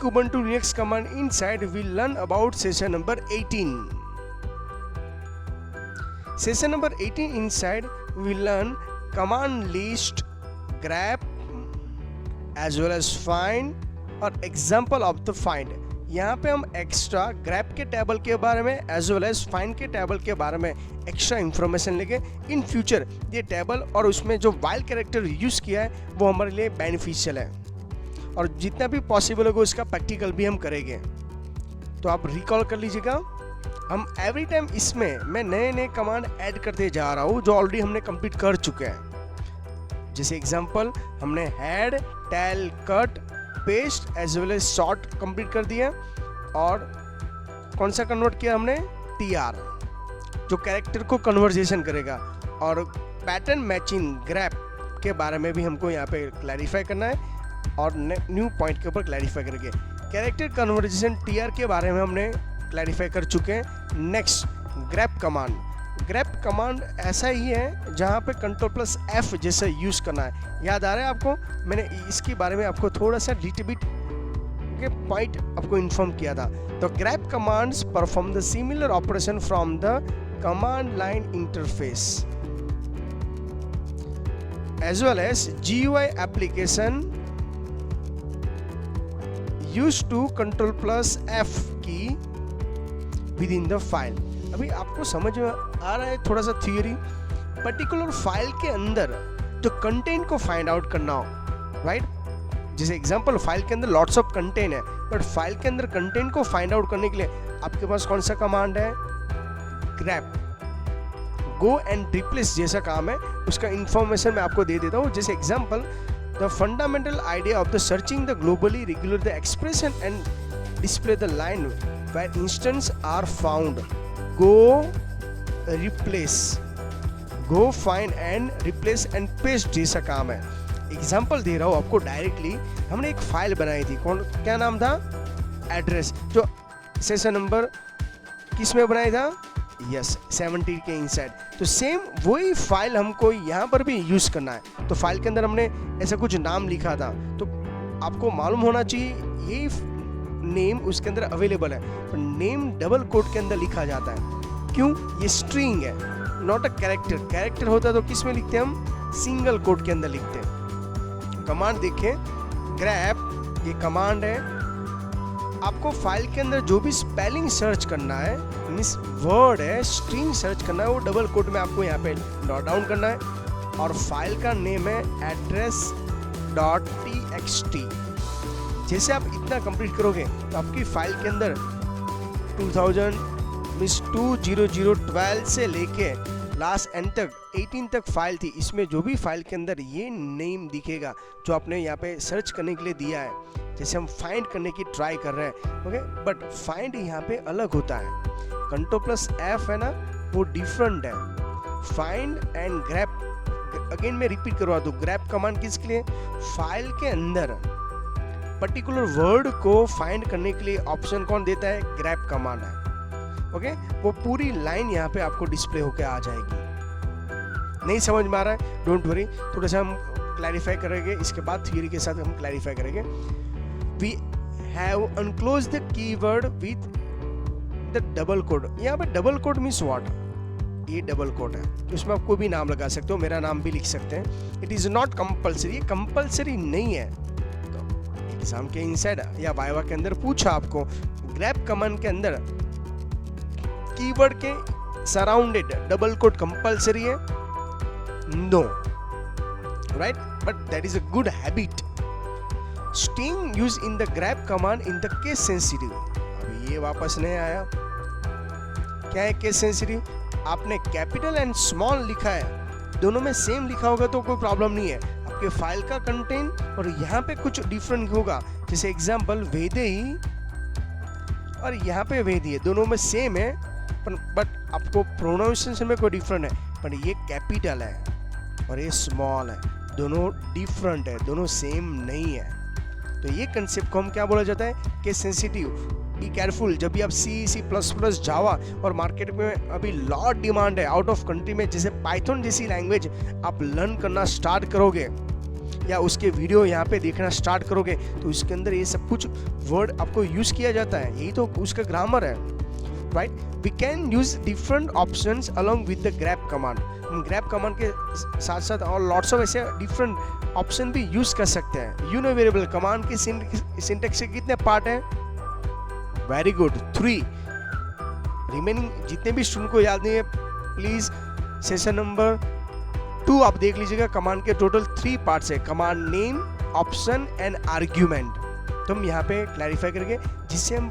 Kubuntu Linux command inside, we learn about session number 18. Session number 18 inside, we learn command list, grep as well as find और example of the find. यहाँ पे हम extra grep के table के बारे में as well as find के table के बारे में एक्स्ट्रा इंफॉर्मेशन लेके इन फ्यूचर ये टेबल और उसमें जो वाइल्ड कैरेक्टर यूज़ किया है वो हमारे लिए बेनिफिशियल है और जितना भी पॉसिबल होगा उसका प्रैक्टिकल भी हम करेंगे। तो आप रिकॉल कर लीजिएगा, हम एवरी टाइम इसमें मैं नए नए कमांड ऐड करते जा रहा हूँ जो ऑलरेडी हमने कंप्लीट कर चुके हैं। जैसे एग्जांपल हमने head, tail, cut, paste as well as short complete कर दिया और कौन सा कन्वर्ट किया हमने, टीआर जो कैरेक्टर को कन्वर्जेशन करेगा और पैटर्न मैचिंग ग्रैप के बारे में भी हमको यहाँ पे क्लैरिफाई करना है और न्यू पॉइंट के ऊपर क्लैरिफाई करेंगे। कैरेक्टर कन्वर्जेशन टीआर के बारे में हमने क्लैरिफाई कर चुके हैं। Next grab command, grab command ऐसा ही है जहाँ पे Ctrl+F जैसा यूज़ करना है। याद आ रहा है आपको, मैंने इसके बारे में आपको थोड़ा सा डिटेल के पॉइंट आपको इन्फॉर्म किया था। तो grep commands perform the similar operation from the command line interface as well as GUI application use to Ctrl+F की विद इन द फाइल। अभी आपको समझ में आ रहा है थोड़ा सा थियरी, पर्टिकुलर फाइल के अंदर जो कंटेंट को फाइंड आउट करना हो, राइट। जैसे एग्जांपल फाइल के अंदर लॉट्स ऑफ कंटेंट है, बट फाइल के अंदर कंटेंट को फाइंड आउट करने के लिए आपके पास कौन सा कमांड है, ग्रैप, गो एंड रिप्लेस जैसा काम है, उसका इंफॉर्मेशन मैं आपको दे देता हूँ। जैसे example the fundamental idea of the searching the globally regular the expression and display the line where instance are found, go replace, go find and replace and paste जैसा काम है। एग्जाम्पल दे रहा हूँ आपको डायरेक्टली। हमने एक फाइल बनाई थी, कौन क्या नाम था, एड्रेस, जो सेशन नंबर किस में बनाया था, यस 70 के इनसाइड। तो सेम वही फाइल हमको यहाँ पर भी यूज़ करना है। तो फाइल के अंदर हमने ऐसा कुछ नाम लिखा था, तो आपको मालूम होना चाहिए ये नेम उसके अंदर अवेलेबल है, पर नेम डबल कोट के अंदर लिखा जाता है। क्यों, ये स्ट्रिंग है, नॉट अ कैरेक्टर। कैरेक्टर होता तो किस में लिखते हैं हम, सिंगल कोट के अंदर लिखते हैं। कमांड देखिए, ग्रैप ये कमांड है। आपको फाइल के अंदर जो भी स्पेलिंग सर्च करना है, मींस वर्ड है, स्ट्रिंग सर्च करना है, वो डबल कोट में आपको यहाँ पे नोट डाउन करना है। और फाइल का नेम है address.txt। जैसे आप इतना कंप्लीट करोगे तो आपकी फाइल के अंदर 2012 से लेके लास्ट एंड तक 18 तक फाइल थी। इसमें जो भी फाइल के अंदर ये नेम दिखेगा जो आपने यहाँ पे सर्च करने के लिए दिया है, जैसे हम फाइंड करने की ट्राई कर रहे हैं, ओके, बट फाइंड यहाँ पे अलग होता है। Ctrl+F है ना, वो डिफरेंट है। फाइंड एंड ग्रैप, अगेन मैं रिपीट करवा दूँ, ग्रैप कमांड किसके लिए, फाइल के अंदर पर्टिकुलर वर्ड को फाइंड करने के लिए ऑप्शन कौन देता है, ग्रैप कमांड है, ओके। वो पूरी लाइन यहाँ पे आपको डिस्प्ले होके आ जाएगी। नहीं समझ में आ रहा है, डोंट वरी, थोड़ा सा हम क्लैरिफाई करेंगे, इसके बाद थियरी के साथ हम क्लैरिफाई करेंगे। We have unclose the keyword with the double quote. यहाँ पे डबल कोड मीन्स व्हाट, ये डबल कोड है, उसमें आप कोई भी नाम लगा सकते हो, मेरा नाम भी लिख सकते हैं। इट इज नॉट कंपल्सरी, ये कंपल्सरी नहीं है। एग्जाम के इनसाइड या वाइवा के अंदर पूछा आपको, ग्रैप कमांड के अंदर कीवर्ड के सराउंडेड डबल कोट कंपल्सरी है, no, right, but that is a good habit. String use in the grep command in the case sensitive. अभी ये वापस नहीं आया, क्या है केस सेंसिटिव, आपने कैपिटल एंड स्मॉल लिखा है, दोनों में सेम लिखा होगा तो कोई प्रॉब्लम नहीं है। आपके फाइल का कंटेंट और यहाँ पे कुछ डिफरेंट होगा, जैसे एग्जांपल वेदेही और यहाँ पे वेदी है, दोनों में सेम है, बट आपको प्रोनाउंसिएशन में कोई डिफरेंट है। पर ये कैपिटल है और ये स्मॉल है, दोनों डिफरेंट है, दोनों सेम नहीं है। तो ये कंसेप्ट को हम क्या बोला जाता है, केस सेंसिटिव। बी केयरफुल, जब भी आप C++, जावा और मार्केट में अभी लॉट डिमांड है आउट ऑफ कंट्री में, जैसे पाइथन जैसी लैंग्वेज आप लर्न करना स्टार्ट करोगे या उसके वीडियो यहाँ पे देखना स्टार्ट करोगे तो उसके अंदर ये सब कुछ वर्ड आपको यूज़ किया जाता है, यही तो उसका ग्रामर है, right. We can use different options along with the grep command. हम ग्रैब कमांड के साथ साथ और लॉट्स ऑफ ऐसे डिफरेंट ऑप्शन भी यूज कर सकते हैं। यूनो वेरिएबल कमांड के सिंटैक्स के कितने पार्ट हैं? Very good, 3। रिमेनिंग जितने भी स्टूडेंट को याद नहीं है प्लीज सेशन नंबर 2 आप देख लीजिएगा। कमांड के टोटल 3 पार्ट्स है, command name, option and argument. तो हम यहाँ पे क्लैरिफाई करेंगे जिससे हम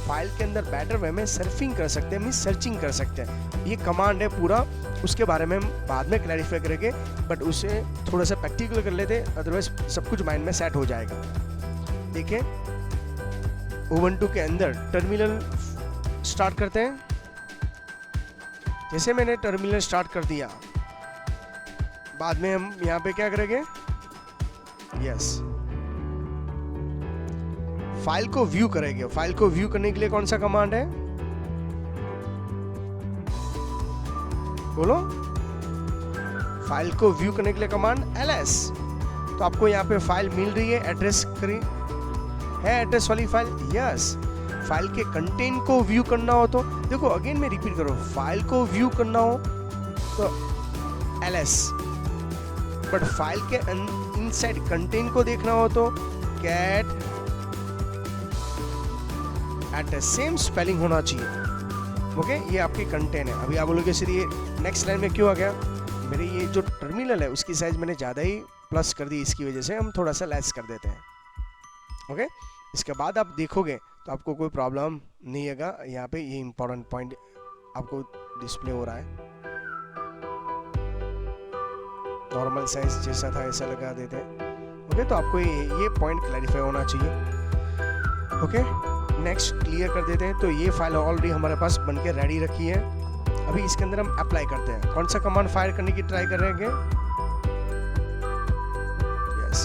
फाइल के अंदर बेटर वे में सर्फिंग कर सकते हैं, मीन सर्चिंग कर सकते हैं। ये कमांड है पूरा, उसके बारे में हम बाद में क्लैरिफाई करेंगे, बट उसे थोड़ा सा प्रैक्टिकल कर लेते, अदरवाइज सब कुछ माइंड में सेट हो जाएगा। देखिए उबंटू के अंदर टर्मिनल स्टार्ट करते हैं। जैसे मैंने टर्मिनल स्टार्ट कर दिया, बाद में हम यहाँ पे क्या करेंगे? यस, फाइल को व्यू करेंगे। फाइल को व्यू करने के लिए कौन सा कमांड है? बोलो। फाइल को व्यू करने के लिए कमांड ls। तो आपको यहाँ पे फाइल मिल रही है, एड्रेस है एड्रेस वाली फाइल, यस। फाइल के कंटेंट को व्यू करना हो तो देखो, अगेन मैं रिपीट करूँ, फाइल को व्यू करना हो तो ls, बट फाइल के इनसाइड कंटेंट को देखना हो तो cat at the same spelling होना चाहिए। ओके, ये आपके कंटेंट है। अभी आप बोलोगे सर ये नेक्स्ट लाइन में क्यों आ गया? मेरे ये जो टर्मिनल है उसकी साइज मैंने ज़्यादा ही प्लस कर दी, इसकी वजह से हम थोड़ा सा लेस कर देते हैं। ओके, इसके बाद आप देखोगे तो आपको कोई प्रॉब्लम नहीं आएगा। यहाँ पे ये इंपॉर्टेंट पॉइंट आपको डिस्प्ले हो रहा है। नॉर्मल साइज जैसा था ऐसा लगा देते हैं। ओके, तो आपको ये पॉइंट क्लैरिफाई होना चाहिए। ओके, नेक्स्ट क्लियर कर देते हैं। तो ये फाइल ऑलरेडी हमारे पास बनके रेडी रखी है। अभी इसके अंदर हम अप्लाई करते हैं। कौन सा कमांड फायर करने की ट्राई कर रहे हैं? यस,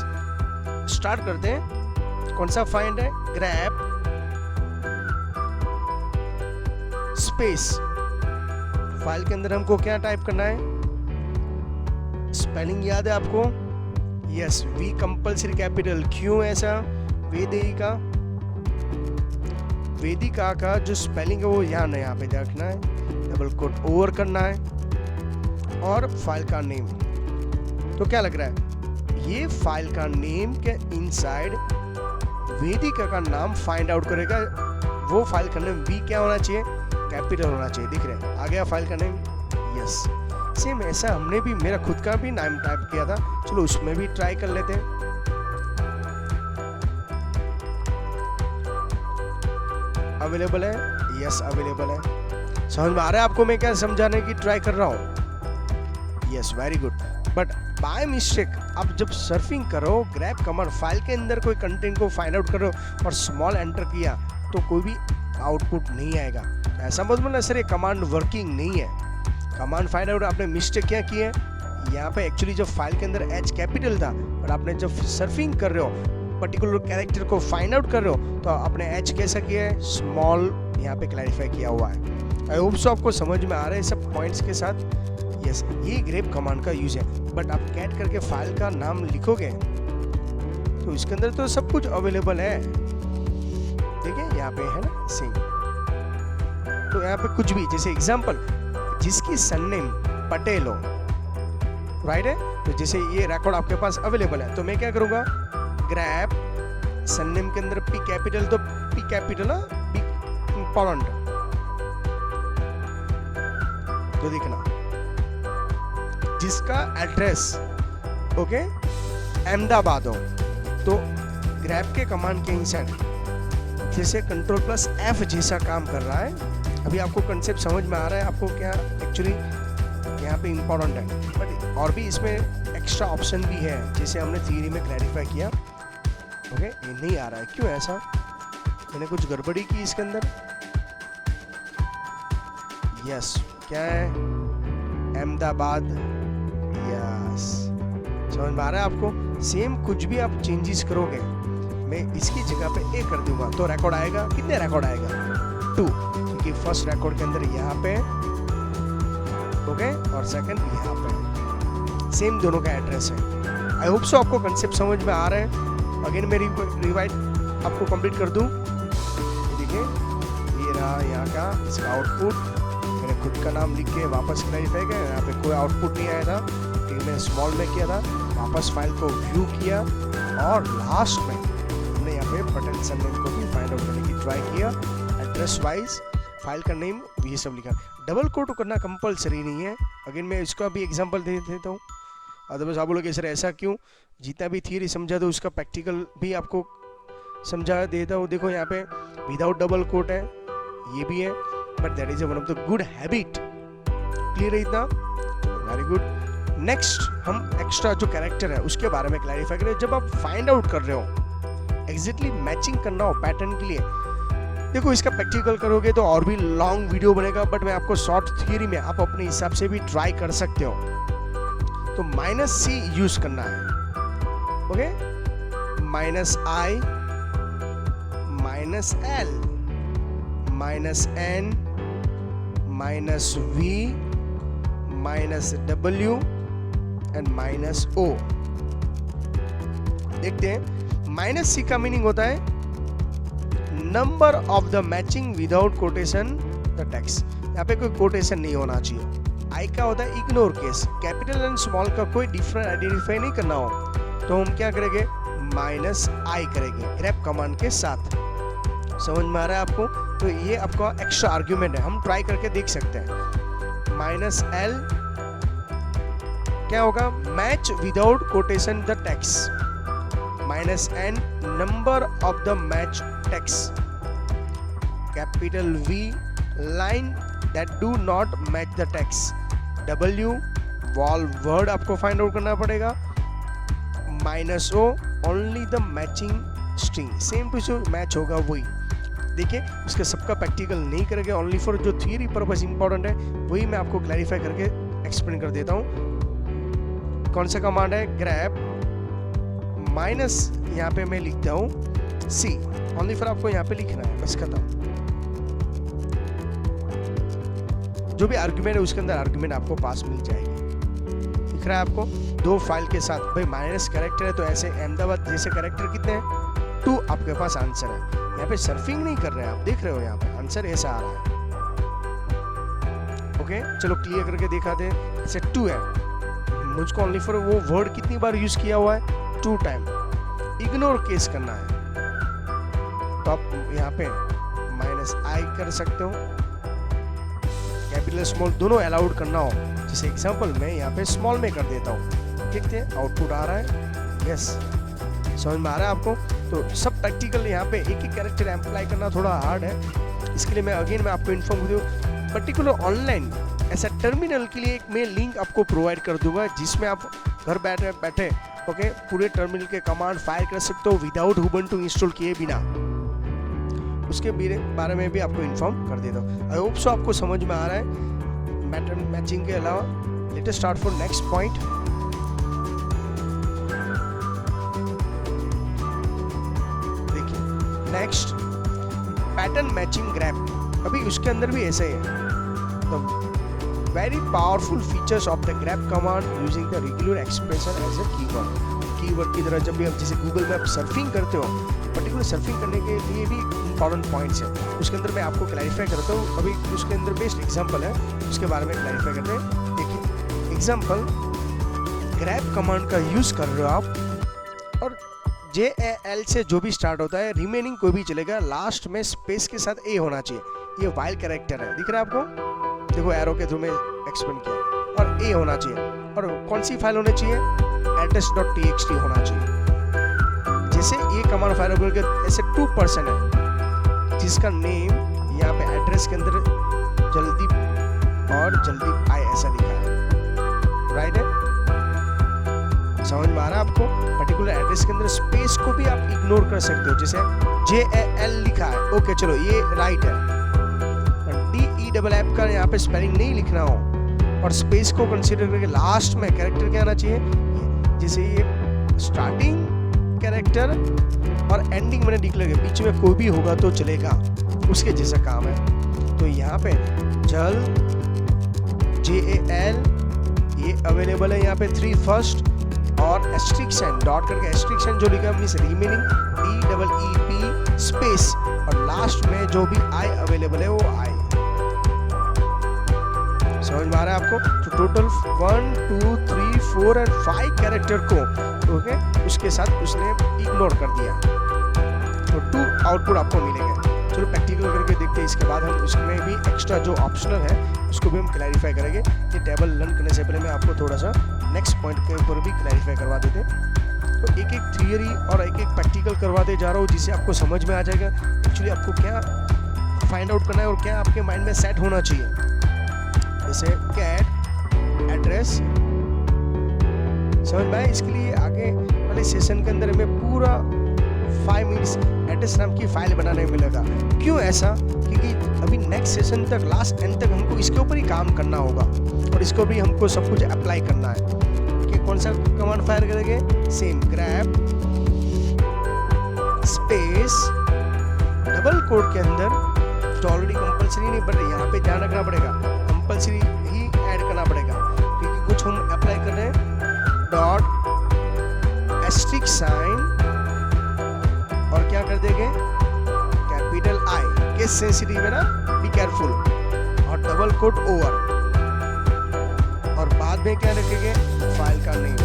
स्टार्ट करते हैं। कौन सा फाइंड है? Grab space. फाइल के अंदर हमको क्या टाइप करना है? स्पेलिंग याद है आपको? Yes, we compulsory capital. क्यों ऐसा? वेदिका का जो स्पेलिंग है वो यहाँ पे रखना है, डबल कोट ओवर करना है, और फाइल का नेम। तो क्या लग रहा है? ये फाइल का नेम के इनसाइड वेदिका का नाम फाइंड आउट करेगा। वो फाइल का नेम भी क्या होना चाहिए? कैपिटल होना चाहिए। दिख रहा है? आ गया फाइल का नेम? यस, सेम ऐसा हमने भी, मेरा खुद का भी नाम टाइप किया था। चलो उसमें भी ट्राई कर लेते हैं। अवेलेबल है? यस, अवेलेबल है। समझ में आ रहा है आपको मैं क्या समझाने की ट्राई कर रहा हूँ? Yes, very good. But by mistake आप जब सर्फिंग करो, ग्रैब कमांड फाइल के अंदर कोई कंटेंट को फाइंड आउट करो और स्मॉल एंटर किया तो कोई भी आउटपुट नहीं आएगा। ऐसा मत बोलना सर ये कमांड वर्किंग नहीं है। कमांड फाइंड आउट आपने मिस्टेक क्या की है? यहाँ पे एक्चुअली जब फाइल के अंदर एच कैपिटल था, और आपने जब सर्फिंग कर रहे हो पर्टिकुलर कैरेक्टर को फाइंड आउट कर रहे हो तो आपने एच कैसा किया है? स्मॉल यहाँ पे क्लैरिफाई किया हुआ है। आई होप सो आपको समझ में आ रहा है सब पॉइंट्स के साथ। यस, ये ग्रैब कमांड का यूज है। बट आप कैट करके फाइल का नाम लिखोगे तो इसके अंदर तो सब कुछ अवेलेबल है। देखिए यहाँ पे है ना सेम। तो यहाँ पे कुछ भी, जैसे एग्जांपल जिसकी सरनेम पटेल हो, राइट है, तो जैसे ये रिकॉर्ड आपके पास अवेलेबल है, तो मैं क्या करूंगा? ग्रैब सरनेम के अंदर पी कैपिटल, तो पी कैपिटल बी इंपॉर्टेंट। तो देखना जिसका एड्रेस ओके अहमदाबाद हो, तो ग्रैब के कमांड के इंसान जैसे कंट्रोल प्लस एफ जैसा काम कर रहा है। अभी आपको कंसेप्ट समझ में आ रहा है? आपको क्या एक्चुअली यहाँ पे इंपॉर्टेंट है, बट और भी इसमें एक्स्ट्रा ऑप्शन भी है, जैसे हमने थियरी में क्लैरिफाई किया। ओके, ये नहीं आ रहा है, क्यों ऐसा? मैंने कुछ गड़बड़ी की इसके अंदर? यस, क्या है? अहमदाबाद। यस, समझ में आ रहा है आपको? सेम कुछ भी आप चेंजेस करोगे, मैं इसकी जगह पे ए कर दूंगा तो रिकॉर्ड आएगा। कितने रिकॉर्ड आएगा? 2, क्योंकि फर्स्ट रिकॉर्ड के अंदर यहाँ पे ओके और सेकंड यहाँ पे सेम दोनों का एड्रेस है। आई होप सो आपको कंसेप्ट समझ में आ रहा है। अगेन मैं रिवाइड आपको कंप्लीट कर दूं। देखिए ये रहा यहाँ का इसका आउटपुट, मैंने खुद का नाम लिख के वापस क्लैरिफाई किया। यहाँ पे कोई आउटपुट नहीं आया था क्योंकि मैंने स्मॉल में किया था। वापस फाइल को व्यू किया और लास्ट में हमने यहाँ पे बटन सरनेम को भी फाइंड आउट करने की ट्राई किया। एड्रेस वाइज फाइल का नेम ये सब लिखा। डबल कोट करना कंपलसरी नहीं है। अगेन मैं इसका भी एग्जांपल दे देता हूँ। अदरवाइज आप बोलोगे सर ऐसा क्यों, जितना भी थियरी समझा तो उसका प्रैक्टिकल भी आपको समझा देता हूँ। देखो यहाँ पे विदाउट डबल कोट है, ये भी है, but that is one of the good habit. Clear है इतना? Very good. नेक्स्ट हम एक्स्ट्रा जो कैरेक्टर है उसके बारे में क्लैरिफाई करें। जब आप फाइंड आउट कर रहे हो, एग्जैक्टली मैचिंग करना हो पैटर्न के लिए, देखो इसका प्रैक्टिकल करोगे तो और भी लॉन्ग वीडियो बनेगा, बट मैं आपको शॉर्ट थियरी में आप अपने हिसाब से भी ट्राई कर सकते हो। तो -c यूज करना है, okay? -i, -l, -n, -v, -w and -o। देखते हैं -c का मीनिंग होता है number of the matching without quotation the text. यहाँ पे कोई कोटेशन नहीं होना चाहिए। आई का होता है ignore case, capital and small का कोई डिफरेंट आइडेंटिफाई नहीं करना हो तो हम क्या करेंगे, -i करेंगे ग्रैब कमांड के साथ। समझ में आ रहा है आपको? तो ये आपका एक्स्ट्रा आर्ग्यूमेंट है, हम ट्राई करके देख सकते हैं। -l क्या होगा, match without quotation the text. -n number of the match text. Capital V line that do not match the text. W whole word आपको फाइंड आउट करना पड़ेगा। -o only the matching string, same to जो match होगा वही। देखिए उसका सबका practical नहीं करेंगे, ओनली फॉर जो थियरी पर्पस इंपॉर्टेंट है वही मैं आपको क्लैरिफाई करके एक्सप्लेन कर देता हूँ। कौन सा कमांड है, ग्रैब माइनस, यहाँ पे मैं लिखता हूँ C, ओनली फॉर आपको यहाँ पे लिखना है, बस खत्म। जो भी आर्गुमेंट है उसके अंदर आर्गुमेंट आपको पास मिल जाएगी। दिख रहा है आपको? दो फाइल के साथ भाई माइनस कैरेक्टर है तो ऐसे अहमदाबाद जैसे कैरेक्टर कितने हैं, 2 आपके पास आंसर है। यहाँ पे सर्फिंग नहीं कर रहे हैं आप, देख रहे हो यहाँ पे आंसर ऐसा आ रहा है। ओके चलो क्लियर करके दिखाते हैं। ऐसे 2 है, मुझको ओनली फॉर वो वर्ड कितनी बार यूज किया हुआ है, 2 टाइम। इग्नोर केस करना है तो आप यहाँ पे -i कर सकते हो। कैपिटल स्मॉल दोनों अलाउड करना हो, जैसे एग्जांपल मैं यहाँ पे स्मॉल में कर देता हूँ, देखते हैं आउटपुट आ रहा है। यस, समझ में आ रहा है आपको? तो सब प्रैक्टिकल यहाँ पे एक ही कैरेक्टर अप्लाई करना थोड़ा हार्ड है, इसके लिए मैं आपको इन्फॉर्म दूँ। पर्टिकुलर ऑनलाइन ऐसा टर्मिनल के लिए एक मैं लिंक आपको प्रोवाइड कर दूंगा, जिसमें आप घर बैठे ओके पूरे टर्मिनल के कमांड फायर कर सकते हो विदाउट उबुंटू इंस्टॉल किए बिना। उसके बारे में भी आपको इन्फॉर्म कर देता हूँ। आई होप सो आपको समझ में आ रहा है पैटर्न मैचिंग के अलावा। Let us start for next point. देखिए नेक्स्ट पैटर्न मैचिंग ग्रैब। अभी उसके अंदर भी ऐसा ही है। Very powerful features of the grab command using the regular expression as a keyword। Keyword की तरह जब भी आप जैसे गूगल में आप सर्फिंग करते हो, पर्टिकुलर सर्फिंग करने के लिए भी इंपॉर्टेंट पॉइंट्स है, उसके अंदर मैं आपको क्लैरिफाई करता हूँ। अभी उसके अंदर बेस्ट एग्जांपल है, उसके बारे में क्लैरिफाई करते हैं। देखिए एग्जांपल, ग्रैब कमांड का यूज कर रहे हो आप और JAL से जो भी स्टार्ट होता है, रिमेनिंग कोई भी चलेगा, लास्ट में स्पेस के साथ A होना चाहिए। ये वाइल कैरेक्टर है, दिख रहा है आपको? देखो एरो के थ्रू में एक्सपेंड किया, और A होना चाहिए। और कौन सी फाइल होनी चाहिए, address.txt होना चाहिए। जैसे ये कमांड फाइल करके ऐसे 2% है जिसका नेम यहाँ पे एड्रेस के अंदर जल्दी आई ऐसा लिखा है, राइट है? समझ में आ रहा है आपको? पर्टिकुलर एड्रेस के अंदर स्पेस को भी आप इग्नोर कर सकते हो, जैसे JAL लिखा है, ओके चलो ये राइट है। DEFF का यहाँ पे स्पेलिंग नहीं लिखना हो और स्पेस को कंसीडर करके लास्ट में कैरेक्टर क्या आना चाहिए, जैसे ये स्टार्टिंग कैरेक्टर और एंडिंग मैंने डिक्लेयर किया, बीच में कोई भी होगा तो चलेगा, उसके जैसा काम है। तो यहाँ पे जल JAL ये अवेलेबल है यहाँ पे 3 फर्स्ट और एस्ट्रिक साइन डॉट करके एस्ट्रिक साइन जो लिखा है मींस रिमेनिंग DEEP स्पेस और लास्ट में जो भी आई अवेलेबल है वो आई। समझ में आ रहा है आपको? तो टोटल 1 2 3 4 एंड 5 कैरेक्टर को ओके उसके साथ उसने इग्नोर कर दिया, तो 2 आउटपुट आपको मिलेंगे। चलो प्रैक्टिकल करके देखते हैं, इसके बाद हम उसमें भी एक्स्ट्रा जो ऑप्शनल है उसको भी हम क्लैरिफाई करेंगे। ये टेबल लर्न करने से पहले मैं आपको थोड़ा सा नेक्स्ट पॉइंट के ऊपर भी क्लैरिफाई करवा देते हैं। तो एक एक थियरी और एक एक प्रैक्टिकल करवाते जा रहा हूँ जिससे आपको समझ में आ जाएगा एक्चुअली आपको क्या फाइंड आउट करना है और क्या आपके माइंड में सेट होना चाहिए। जैसे कैट एड्रेस समझ में आया, इसके लिए आगे वाले सेशन के अंदर हमें पूरा 5 मिनट्स एड्रेस नाम की फाइल बनाने मिलेगा। क्यों ऐसा? क्योंकि अभी नेक्स्ट सेशन तक लास्ट एंड तक हमको इसके ऊपर ही काम करना होगा और इसको भी हमको सब कुछ अप्लाई करना है। कि कौन सा कमांड फायर करेंगे? Same grab space double quote के अंदर तो ऑलरेडी कंपलसरी नहीं, बट यहाँ पे ध्यान रखना पड़ेगा कंपलसरी ही ऐड करना पड़ेगा क्योंकि कुछ हम अप्लाई कर रहे हैं। डॉट एस्ट्रिक साइन और क्या कर देंगे? कैपिटल आई, केस सेंसिटिव है ना, बी केयरफुल, और डबल कोट ओवर, और बाद में क्या रखेंगे? फाइल का नेम।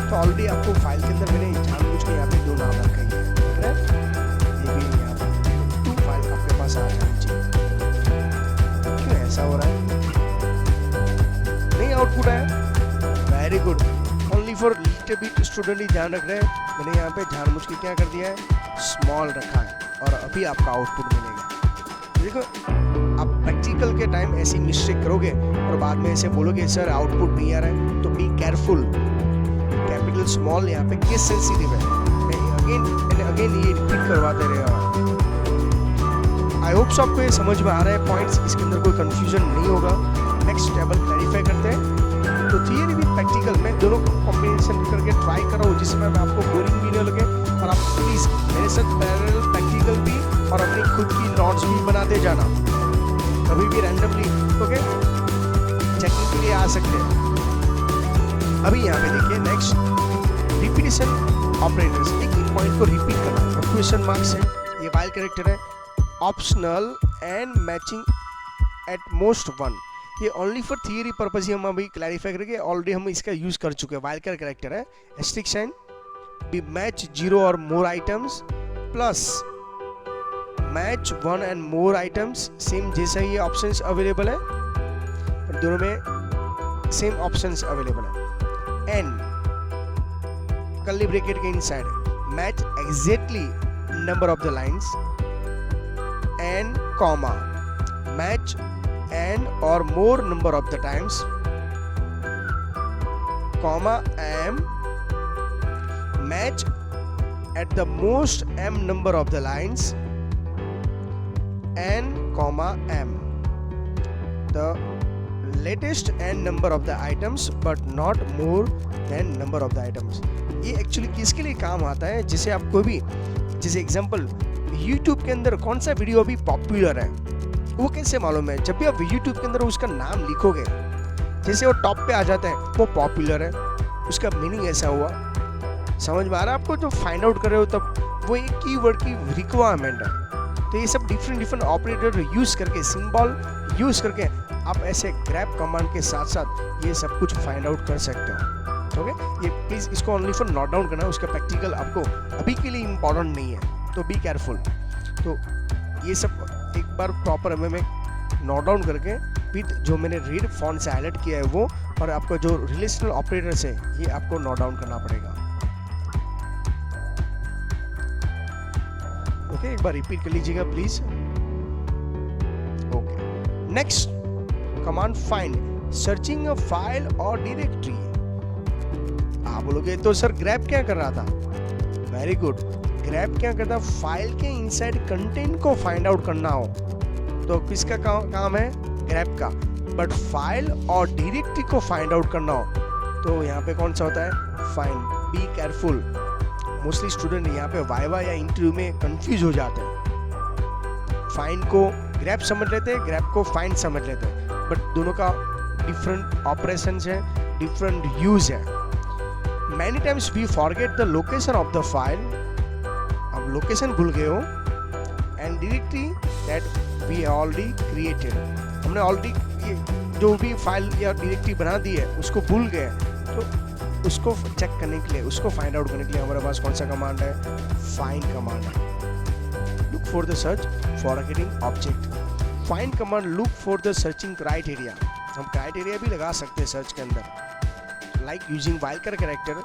तो ऑलरेडी आपको फाइल के अंदर मैंने जानबूझ के यहाँ पे 2 नाम रखे हैं, ठीक है? ये भी यहाँ पे 2 फाइल आपके पास आ जानी चाहिए। क्यों ऐसा हो रहा है? नहीं आउटपुट है? Very good, only for little bit student ही ध्यान रख रहे हैं। मैंने यहाँ पे जानबूझ के क्या कर दिया है? स्मॉल रखा है और अभी आपका आउटपुट मिलेगा। देखो आप प्रैक्टिकल के टाइम ऐसी मिस्टेक करोगे और बाद में ऐसे बोलोगे सर आउटपुट नहीं आ रहा है, तो बी केयरफुल। कैपिटल स्मॉल यहाँ पे केस सेंसिटिव है, मैं अगेन एंड अगेन ये रिपीट करवाते रहे। आई होप सो आपको ये समझ में आ रहा है पॉइंट्स, इसके अंदर कोई कंफ्यूजन नहीं होगा। नेक्स्ट टेबल क्लैरिफाई करते हैं। तो थियरी भी प्रैक्टिकल में दोनों को कॉम्बिनेशन करके ट्राई करो जिसमें आपको बोरिंग भी नहीं लगे, और आप प्लीज मेरे साथ पैरेलल प्रैक्टिकल भी और अपनी खुद की नोट्स भी बनाते जाना। कभी भी रैंडमली ओके चेकिंग के लिए आ सकते हैं। अभी यहाँ पे देखिए नेक्स्ट रिपीटिशन ऑपरेटर्स, एक ही पॉइंट को रिपीट करना है और क्वेश्चन मार्क्स है, ये वाइल कैरेक्टर है, optional and matching at most 1। ये ओनली फॉर थियरी पर्पस ही हम अभी क्लैरिफाई करेंगे, ऑलरेडी हम इसका यूज कर चुके हैं। वाइल कैरेक्टर है, एस्ट्रिक साइन बी मैच 0 और मोर items plus match 1 and more items, same जैसा ही ये ऑप्शंस अवेलेबल है, दोनों में सेम ऑप्शंस अवेलेबल है। एंड कर्ली ब्रैकेट के inside match exactly number of the lines and comma match and or more number of the times, comma m match at the most m number of the lines and comma m the latest n number of the items but not more than number of the items। ये actually किसके लिए काम आता है? जैसे आप कोई भी जैसे एग्जांपल YouTube के अंदर कौन सा वीडियो अभी पॉपुलर है वो कैसे मालूम है? जब भी आप YouTube के अंदर उसका नाम लिखोगे, जैसे वो टॉप पे आ जाता है वो पॉपुलर है, उसका मीनिंग ऐसा हुआ। समझ में आ रहा है आपको? जो फाइंड आउट कर रहे हो तब वो एक कीवर्ड की रिक्वायरमेंट है। तो ये सब डिफरेंट ऑपरेटर यूज करके, सिंबल यूज करके आप ऐसे ग्रैब कमांड के साथ साथ ये सब कुछ फाइंड आउट कर सकते हो। ओके, ये प्लीज इसको ओनली फॉर नोट डाउन करना है, उसका प्रैक्टिकल आपको अभी के लिए इम्पोर्टेंट नहीं है, तो बी केयरफुल। तो ये सब एक बार प्रॉपर में नोट डाउन करके विद जो मैंने रीड फॉन्ट से हाईलाइट किया है वो, और आपका जो रिलेशनल ऑपरेटर्स है ये आपको नोट डाउन करना पड़ेगा। ओके, एक बार रिपीट कर लीजिएगा please. Okay, next command find searching a file और डायरेक्टरी। आप बोलोगे तो सर ग्रैब क्या कर रहा था? वेरी गुड, ग्रैब क्या करता? फाइल के इनसाइड कंटेंट को फाइंड आउट करना हो तो किसका काम है? ग्रैब का। बट फाइल और डायरेक्टरी को फाइंड आउट करना हो तो यहाँ पे कौन सा होता है? Find. Be careful, mostly student यहाँ पे वाइवा या इंटरव्यू में कंफ्यूज हो जाते हैं। फाइंड को ग्रैब समझ लेते हैं, ग्रैब को फाइंड समझ लेते हैं, बट दोनों का डिफरेंट ऑपरेशंस है, डिफरेंट यूज है। Many times we forget the location of the file, अब लोकेशन भूल गए हो, and directory that we already created, हमने ऑलरेडी जो भी फाइल या डायरेक्टरी बना दी है उसको भूल गए, तो उसको चेक करने के लिए, उसको फाइंड आउट करने के लिए हमारे पास कौन सा कमांड है, फाइंड कमांड है। Look for the search for a hidden object. Find command look for the searching criteria, हम क्राइटेरिया भी लगा सकते हैं सर्च के अंदर, like using wild character,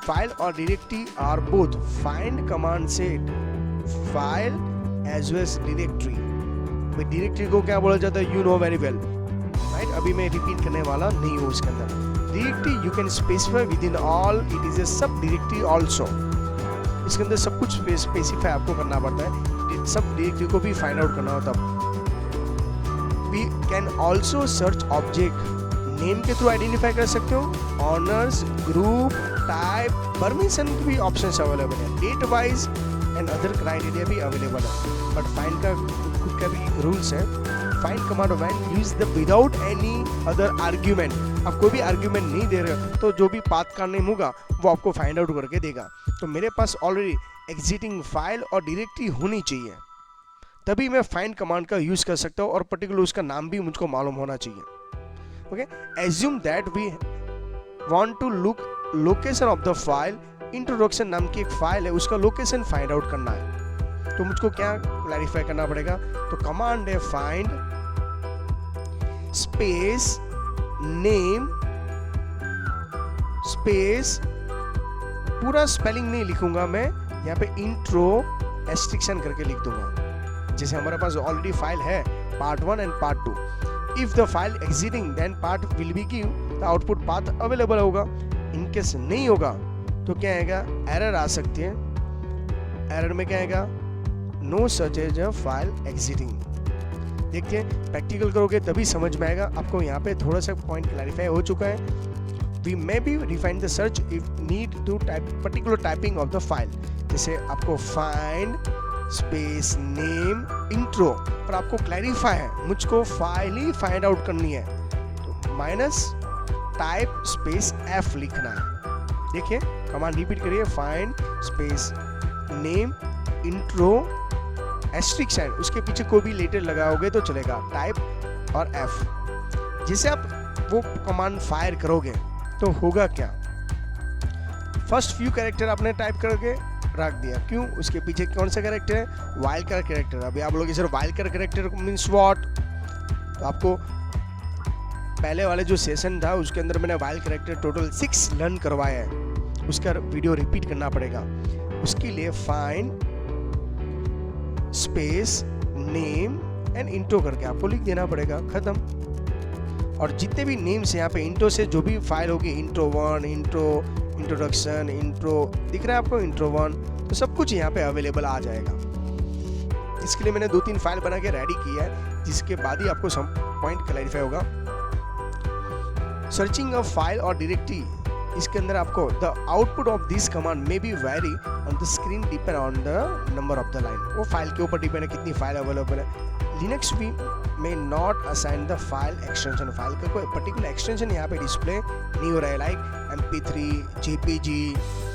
file और directory are both find command set file as well as directory. Directory को क्या बोला जाता है, you know very well, right, अभी मैं रिपीट करने वाला नहीं हूँ इसके अंदर। Directory you can specify with in all, it is a सब डायरेक्टरी ऑल्सो, इसके अंदर सब कुछ स्पेसिफाई आपको करना पड़ता है, सब डायरेक्टरी को भी फाइंड आउट करना होता है। We can also search object, name के थ्रू आइडेंटिफाई कर सकते हो, ऑनर्स, ग्रुप, टाइप, परमिशन की भी ऑप्शंस अवेलेबल है, date wise and other criteria भी अवेलेबल है। बट फाइंड का खुद का भी रूल्स है, find command when use the without any other argument, आप कोई भी आर्ग्यूमेंट नहीं दे रहे हो तो जो भी पाथ का नेम होगा वो आपको फाइंड आउट करके देगा। तो मेरे पास ऑलरेडी एग्जिटिंग फाइल और डायरेक्टरी होनी चाहिए, तभी मैं फाइंड कमांड का यूज कर सकता हूँ, और पर्टिकुलर उसका नाम भी मुझको मालूम होना चाहिए। Okay, assume that we want to look location of the file, introduction नाम की एक फाइल है, उसका लोकेशन फाइंड आउट करना है, तो मुझको क्या क्लैरिफाई करना पड़ेगा, तो कमांड है फाइंड स्पेस नेम स्पेस, पूरा स्पेलिंग नहीं लिखूंगा मैं यहाँ पे, इंट्रो एस्ट्रिक्शन करके लिख दूंगा, जैसे हमारे पास ऑलरेडी फाइल है part 1 and part 2। If the file existing then part will be give the output path available होगा, इन केस नहीं होगा तो क्या आएगा, एरर आ सकती है। एरर में क्या आएगा, no such as a file existing. देखिए प्रैक्टिकल करोगे तभी समझ में आएगा आपको, यहाँ पे थोड़ा सा पॉइंट क्लैरिफाई हो चुका है। We may be refine the search if need to type particular typing of the file, जैसे आपको फाइंड स्पेस नेम इंट्रो, पर आपको क्लैरिफाई है मुझको फाइल ही फाइंड आउट करनी है, तो माइनस टाइप स्पेस एफ लिखना है। देखिए कमांड रिपीट करिए, find space name intro asterisk and, उसके पीछे कोई भी लेटर लगाओगे तो चलेगा, टाइप और एफ। जैसे आप वो कमांड फायर करोगे तो होगा क्या, फर्स्ट फ्यू कैरेक्टर आपने टाइप करके रख दिया, क्यों, उसके पीछे कौन सा कैरेक्टर है, वाइल्ड कार्ड कैरेक्टर। अभी आप लोग इसे wild card character means what, तो आपको पहले वाले जो सेशन था उसके अंदर मैंने वाइल्ड कैरेक्टर टोटल 6 लर्न करवाया है, उसका वीडियो रिपीट करना पड़ेगा। उसके लिए find space name and intro करके आपको लिख देना पड़ेगा, खत्म। और जितने भी नेम्स यहाँ पे इंट्रो से जो भी फाइल होगी, इंट्रो 1, इंट्रो, इंट्रोडक्शन, इंट्रो, दिख रहा है आपको इंट्रो 1, तो सब कुछ यहाँ पे अवेलेबल आ जाएगा। इसके लिए मैंने 2-3 फाइल बना के रेडी किया है, जिसके बाद ही आपको सब पॉइंट क्लैरिफाई होगा। सर्चिंग अ फाइल और डायरेक्टरी, इसके अंदर आपको the output of this command may be very on the screen depend on the number of the line, वो फाइल के ऊपर डिपेंड है कितनी फाइल अवेलेबल है। लिनक्स भी may not assign the file extension, file का कोई पर्टिकुलर एक्सटेंशन यहाँ पे डिस्प्ले नहीं हो रहा है, लाइक MP3, JPG,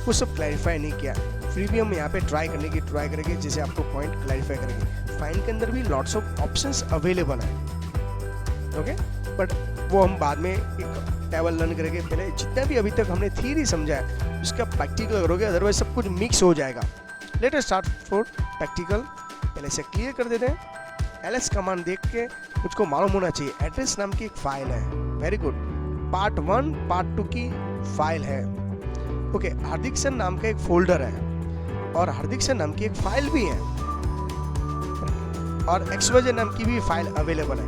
वो सब क्लैरिफाई नहीं किया। फिर भी हम यहाँ पे ट्राई करेंगे जैसे आपको पॉइंट क्लैरिफाई करेंगे। फाइल के अंदर भी लॉट्स ऑफ ऑप्शंस अवेलेबल है, ओके, बट वो हम बाद में एक टेबल लर्न करेंगे। पहले जितना भी अभी तक हमने थियरी समझा है उसका प्रैक्टिकल करोगे, अदरवाइज सब कुछ मिक्स हो जाएगा। Let us start for practical, पहले से क्लियर कर देते हैं। ls कमांड देख के मुझको मालूम होना चाहिए एड्रेस नाम की एक फाइल है, वेरी गुड, पार्ट 1 पार्ट 2 की फाइल है, ओके। हार्दिक सर नाम का एक फोल्डर है और हार्दिक सर नाम की एक फाइल भी है और xyz नाम की भी फाइल अवेलेबल है।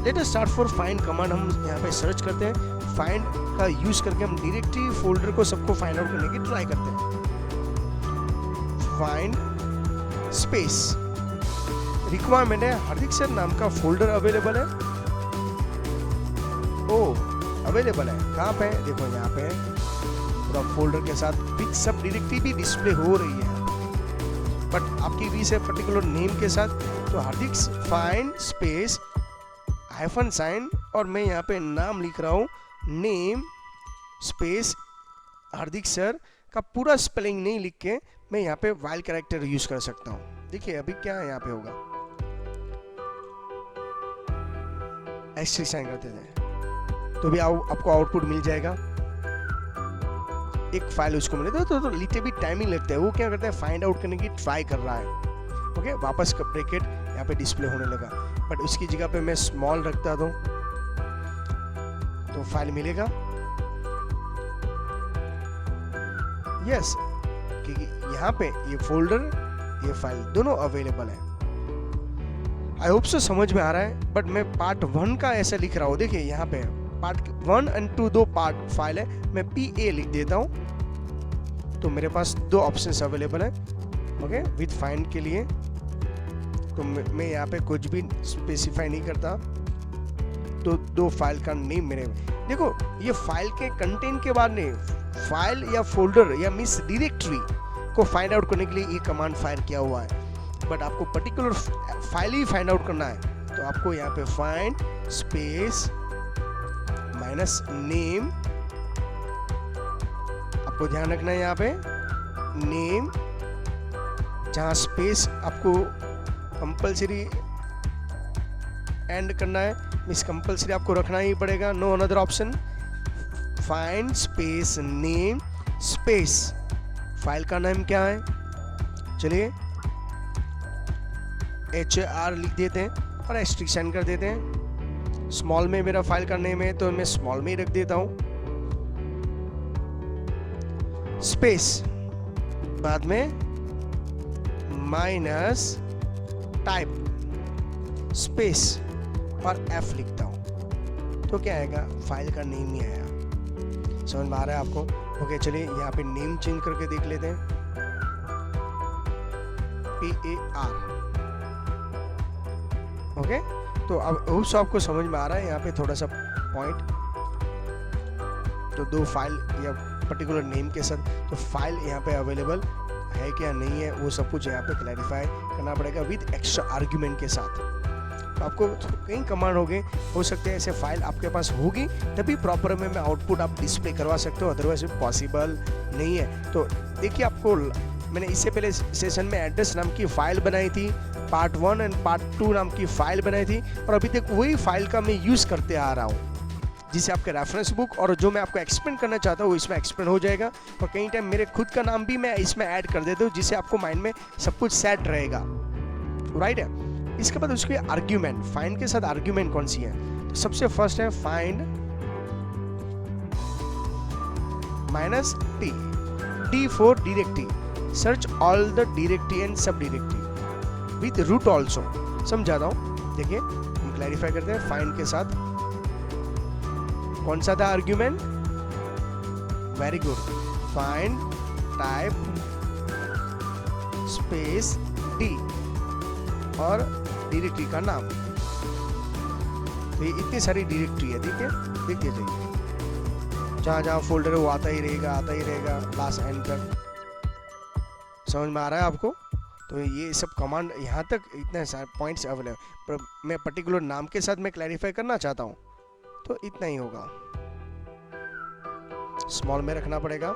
Let us start for find command, हम यहाँ पे सर्च करते हैं, फाइंड का यूज करके हम डायरेक्टरी फोल्डर को सबको फाइंड आउट करने की ट्राई करते हैं। फाइंड स्पेस रिक्वायरमेंट है, हार्दिक सर नाम का फोल्डर अवेलेबल है, ओ अवेलेबल है, कहाँ पे, देखो यहाँ पे पूरा फोल्डर के साथ विद सब डायरेक्टरी भी डिस्प्ले हो रही है, बट आपकी रीच है पर्टिकुलर नेम के साथ। तो हार्दिक फाइंड स्पेस हाइफन साइन और मैं यहाँ पे नाम लिख रहा हूँ, नेम स्पेस हार्दिक सर का पूरा स्पेलिंग नहीं लिख के मैं यहाँ पे वाइल्ड कैरेक्टर यूज कर सकता हूँ। देखिए अभी क्या यहाँ पे होगा, एस्ट्रिक साइन करते थे तो भी आपको आउटपुट मिल जाएगा। एक फाइल उसको मिले तो लिटे भी टाइमिंग लगता है, वो क्या करता है फाइंड आउट करने की ट्राई कर रहा है। ओके, वापस का ब्रैकेट यहाँ पे डिस्प्ले होने लगा, बट उसकी जगह पे मैं स्मॉल रखता दूं तो फाइल मिलेगा। यस, क्योंकि यहाँ पे ये फोल्डर ये फाइल दोनों अवेलेबल है। आई होप सो समझ में आ रहा है, बट मैं पार्ट 1 का ऐसा लिख रहा हूँ। देखिए यहाँ पे पार्ट 1 और 2 दो पार्ट फाइल है, मैं PA लिख देता हूँ तो मेरे पास दो ऑप्शंस अवेलेबल है। ओके, विद फाइंड के लिए तो मैं यहाँ पे कुछ भी स्पेसिफाई नहीं करता, तो दो फाइल का नेम मेरे देखो, ये फाइल के कंटेंट के बाद नहीं, फाइल या फोल्डर या मिस डायरेक्टरी को फाइंड आउट करने के लिए ये कमांड फायर किया हुआ है। बट आपको पर्टिकुलर फाइल ही फाइंड आउट करना है तो आपको यहाँ पे फाइंड स्पेस माइनस नेम, आपको ध्यान रखना है यहाँ पे नेम, जहाँ स्पेस आपको कंपलसरी एंड करना है, मिस कंपलसरी आपको रखना ही पड़ेगा, no another option. Find space name space file का नाम क्या है, चलिए HAR लिख देते हैं और एस्ट्रिक साइन कर देते हैं। स्मॉल में मेरा फाइल का नेम है तो मैं स्मॉल में ही रख देता हूं, स्पेस बाद में माइनस टाइप स्पेस और F लिखता हूं तो क्या आएगा, फाइल का नेम ही आया। समझ में आ रहा है आपको? ओके, चलिए यहाँ पे नेम चेंज करके देख लेते हैं, PAR। ओके, तो अब उस आपको समझ में आ रहा है यहाँ पे थोड़ा सा पॉइंट, तो दो फाइल या पर्टिकुलर नेम के साथ तो फाइल यहाँ पे अवेलेबल है क्या नहीं है वो सब कुछ यहाँ पे क्लैरिफाई करना पड़ेगा विद एक्स्ट्रा आर्ग्यूमेंट के साथ। तो आपको कई कमांड हो सकते हैं ऐसे फाइल आपके पास होगी तभी प्रॉपर में आउटपुट आप डिस्प्ले करवा सकते हो, अदरवाइज पॉसिबल नहीं है। तो देखिए, आपको मैंने इससे पहले सेशन में एड्रेस नाम की फाइल बनाई थी, पार्ट 1 एंड पार्ट 2 नाम की फाइल बनाई थी और अभी तक वही फाइल का मैं यूज करते आ रहा हूँ, जिसे आपके रेफरेंस बुक और जो मैं आपको एक्सप्लेन करना चाहता हूँ इसमें एक्सप्लेन हो जाएगा। और कई टाइम मेरे खुद का नाम भी मैं इसमें ऐड कर देता हूँ जिससे आपको माइंड में सब कुछ सेट रहेगा, राइट है। इसके बाद उसके आर्ग्यूमेंट, फाइंड के साथ आर्ग्यूमेंट कौन सी है, तो सबसे फर्स्ट है find minus T, D for directory, search all the directory and सब डायरेक्टरी विद रूट ऑल्सो। समझाता हूँ, देखिए हम क्लैरिफाई करते हैं। फाइंड के साथ कौन सा था argument, very good, find type space D और डायरेक्टरी का नाम। तो ये इतनी सारी डायरेक्टरी है, देखिए जाइए, जहाँ जहाँ फोल्डर है वो आता ही रहेगा लास्ट एंड तक। समझ में आ रहा है आपको? तो ये सब कमांड यहाँ तक इतने सारे पॉइंट्स अवेलेबल, पर मैं पर्टिकुलर नाम के साथ मैं क्लैरिफाई करना चाहता हूँ तो इतना ही होगा, स्मॉल में रखना पड़ेगा।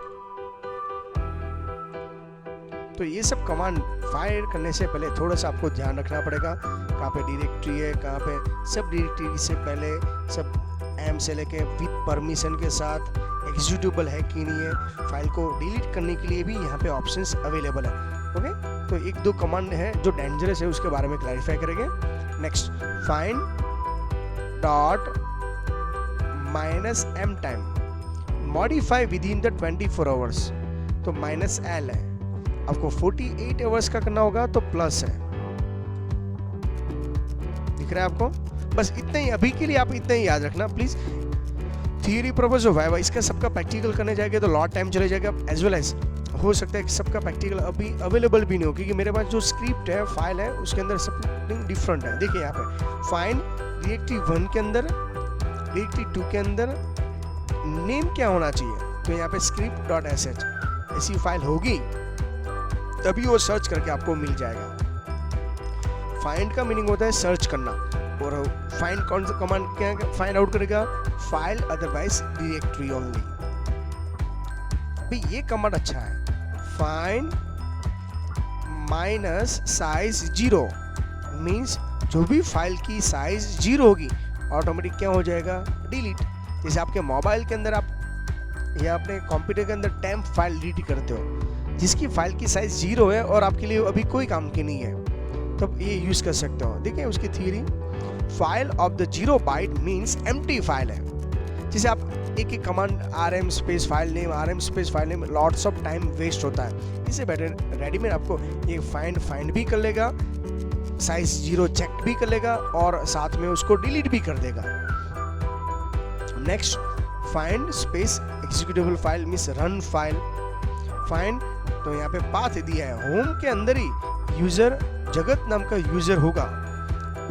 तो ये सब कमांड फायर करने से पहले थोड़ा सा आपको ध्यान रखना पड़ेगा, कहाँ पे डायरेक्टरी है, कहाँ पे सब डायरेक्टरी से पहले सब एम से लेके विद परमिशन के साथ एग्जीक्यूटेबल है कि नहीं है, फाइल को डिलीट करने के लिए भी यहाँ पे ऑप्शंस अवेलेबल है। ओके, तो एक दो कमांड है जो डेंजरस है उसके बारे में क्लैरिफाई करेंगे। Next, find dot minus M time modify with in the 24 hours, तो माइनस L है, आपको 48 आवर्स का करना होगा तो प्लस है, दिख रहा है आपको? बस इतना ही अभी के लिए, आप इतना ही याद रखना please. Theory purpose of viva, इसका सबका प्रैक्टिकल करने जाएंगे तो लॉट टाइम चले जाएगा, एज वेल एज हो सकता है कि सबका प्रैक्टिकल अभी अवेलेबल भी नहीं हो, क्योंकि मेरे पास जो स्क्रिप्ट है, फाइल है, उसके अंदर सब डिफरेंट है। देखिए यहाँ पे फाइंड डायरेक्टरी 1 के अंदर, डायरेक्टरी 2 के अंदर नेम क्या होना चाहिए, तो यहाँ पे script.sh ऐसी फाइल होगी तभी वो सर्च करके आपको मिल जाएगा। फाइंड का मीनिंग होता है सर्च करना, और फाइंड कौन सा कमांड क्या फाइंड आउट करेगा, फाइल अदरवाइज डायरेक्टरी ओनली। भाई ये कमांड अच्छा है, फाइंड माइनस साइज 0 मीन्स जो भी फाइल की साइज 0 होगी ऑटोमेटिक क्या हो जाएगा, डिलीट। जैसे आपके मोबाइल के अंदर आप या अपने कंप्यूटर के अंदर टेम्प फाइल डिलीट करते हो, जिसकी फाइल की साइज 0 है और आपके लिए अभी कोई काम की नहीं है, तब ये यूज कर सकते हो। देखिए उसकी theory, file of the 0 byte means empty file है। जैसे आप एक एक command rm space file name lots of time waste होता है, इससे बेटर रेडीमेड आपको ये फाइंड भी कर लेगा, साइज 0 चेक भी कर लेगा और साथ में उसको डिलीट भी कर देगा। Next, find space executable file means run file. Find तो यहाँ पे पाथ दिया है, होम के अंदर ही यूजर जगत नाम का यूजर होगा,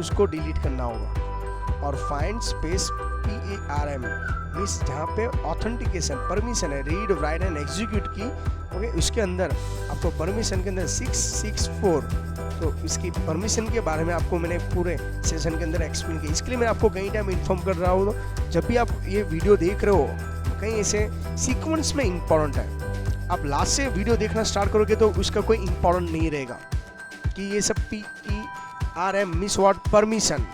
उसको डिलीट करना होगा। और फाइंड स्पेस PARM मीन्स जहाँ पे ऑथेंटिकेशन परमिशन है, रीड राइट एंड एग्जीक्यूट की, ओके, उसके अंदर आपको परमिशन के अंदर 664, तो इसकी परमिशन के बारे में आपको मैंने पूरे सेशन के अंदर एक्सप्लेन किया, इसके लिए मैं आपको कई टाइम इन्फॉर्म कर रहा हूँ। तो जब भी आप ये वीडियो देख रहे हो कहीं ऐसे सीक्वेंस में इंपॉर्टेंट है, आप लास्ट से वीडियो देखना स्टार्ट करोगे तो उसका कोई इंपॉर्टेंट नहीं रहेगा कि ये सब PERM मीन्स व्हाट, परमिशन,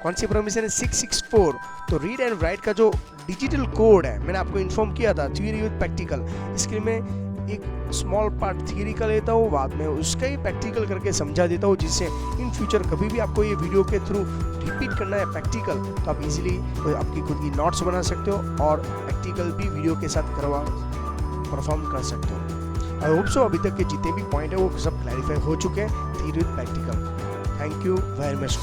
कौन सी परमिशन है, 664। तो रीड एंड राइट का जो डिजिटल कोड है मैंने आपको इन्फॉर्म किया था, थ्योरी विद प्रैक्टिकल, इसके लिए मैं एक स्मॉल पार्ट थ्योरी का लेता हूँ, बाद में उसका ही प्रैक्टिकल करके समझा देता हूँ, जिससे इन फ्यूचर कभी भी आपको ये वीडियो के थ्रू रिपीट करना है प्रैक्टिकल तो आप इजीली आपकी खुद की नोट्स बना सकते हो और प्रैक्टिकल भी वीडियो के साथ परफॉर्म कर सकते हो। आई होप सो अभी तक के जितने भी पॉइंट है वो सब क्लैरिफाई हो चुके हैं theory with practical. Thank you very much.